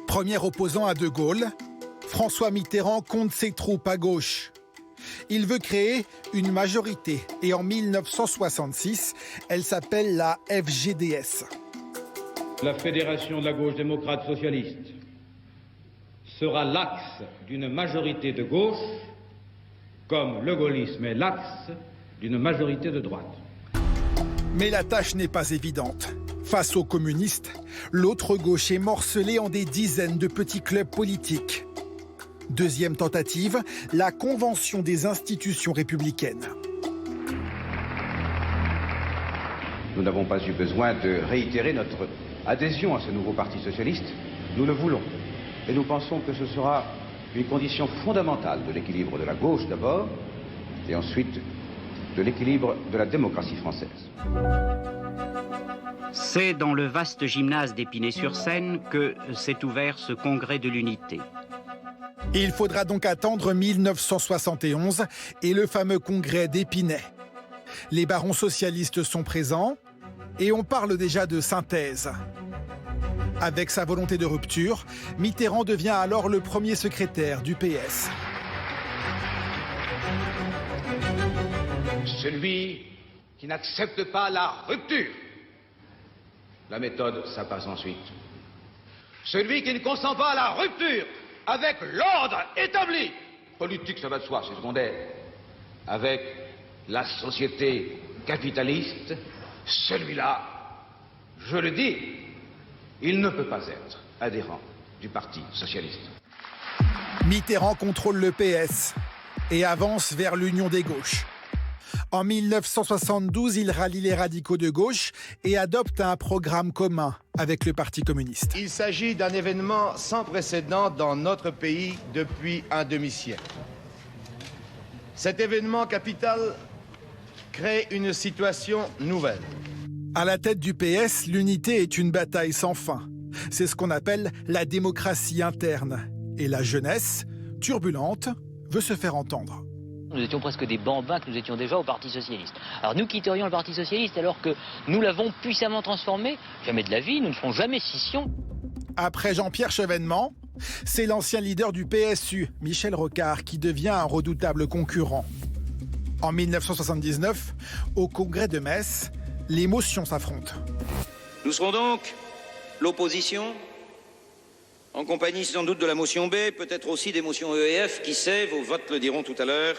Premier opposant à De Gaulle, François Mitterrand compte ses troupes à gauche. Il veut créer une majorité et en 1966, elle s'appelle la FGDS. La Fédération de la gauche démocrate socialiste sera l'axe d'une majorité de gauche, comme le gaullisme est l'axe d'une majorité de droite. Mais la tâche n'est pas évidente. Face aux communistes, l'autre gauche est morcelée en des dizaines de petits clubs politiques. Deuxième tentative, la Convention des institutions républicaines. Nous n'avons pas eu besoin de réitérer notre adhésion à ce nouveau parti socialiste. Nous le voulons. Et nous pensons que ce sera une condition fondamentale de l'équilibre de la gauche d'abord, et ensuite de l'équilibre de la démocratie française. C'est dans le vaste gymnase d'Épinay-sur-Seine que s'est ouvert ce congrès de l'unité. Il faudra donc attendre 1971 et le fameux congrès d'Épinay. Les barons socialistes sont présents et on parle déjà de synthèse. Avec sa volonté de rupture, Mitterrand devient alors le premier secrétaire du PS. Celui qui n'accepte pas la rupture. La méthode, ça passe ensuite. Celui qui ne consent pas à la rupture avec l'ordre établi. Politique, ça va de soi, c'est secondaire. Avec la société capitaliste, celui-là, je le dis, il ne peut pas être adhérent du Parti socialiste. Mitterrand contrôle le PS et avance vers l'union des gauches. En 1972, il rallie les radicaux de gauche et adopte un programme commun avec le Parti communiste. Il s'agit d'un événement sans précédent dans notre pays depuis un demi-siècle. Cet événement capital crée une situation nouvelle. À la tête du PS, l'unité est une bataille sans fin. C'est ce qu'on appelle la démocratie interne. Et la jeunesse, turbulente, veut se faire entendre. Nous étions presque des bambins que nous étions déjà au Parti socialiste. Alors nous quitterions le Parti socialiste alors que nous l'avons puissamment transformé. Jamais de la vie, nous ne ferons jamais scission. Après Jean-Pierre Chevènement, c'est l'ancien leader du PSU, Michel Rocard, qui devient un redoutable concurrent. En 1979, au congrès de Metz, les motions s'affrontent. Nous serons donc l'opposition, en compagnie sans doute de la motion B, peut-être aussi des motions E et F, qui sait, vos votes le diront tout à l'heure.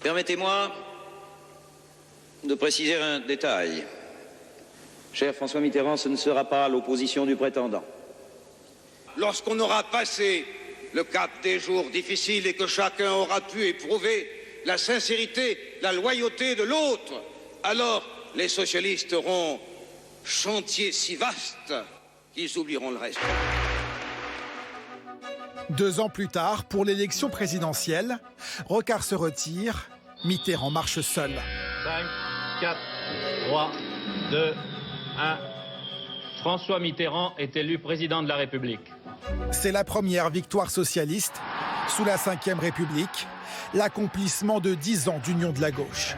Permettez-moi de préciser un détail. Cher François Mitterrand, ce ne sera pas l'opposition du prétendant. Lorsqu'on aura passé le cap des jours difficiles et que chacun aura pu éprouver la sincérité, la loyauté de l'autre, alors les socialistes auront chantier si vaste qu'ils oublieront le reste. 2 ans plus tard, pour l'élection présidentielle, Rocard se retire, Mitterrand marche seul. 5, 4, 3, 2, 1. François Mitterrand est élu président de la République. C'est la première victoire socialiste sous la Ve République, l'accomplissement de 10 ans d'union de la gauche.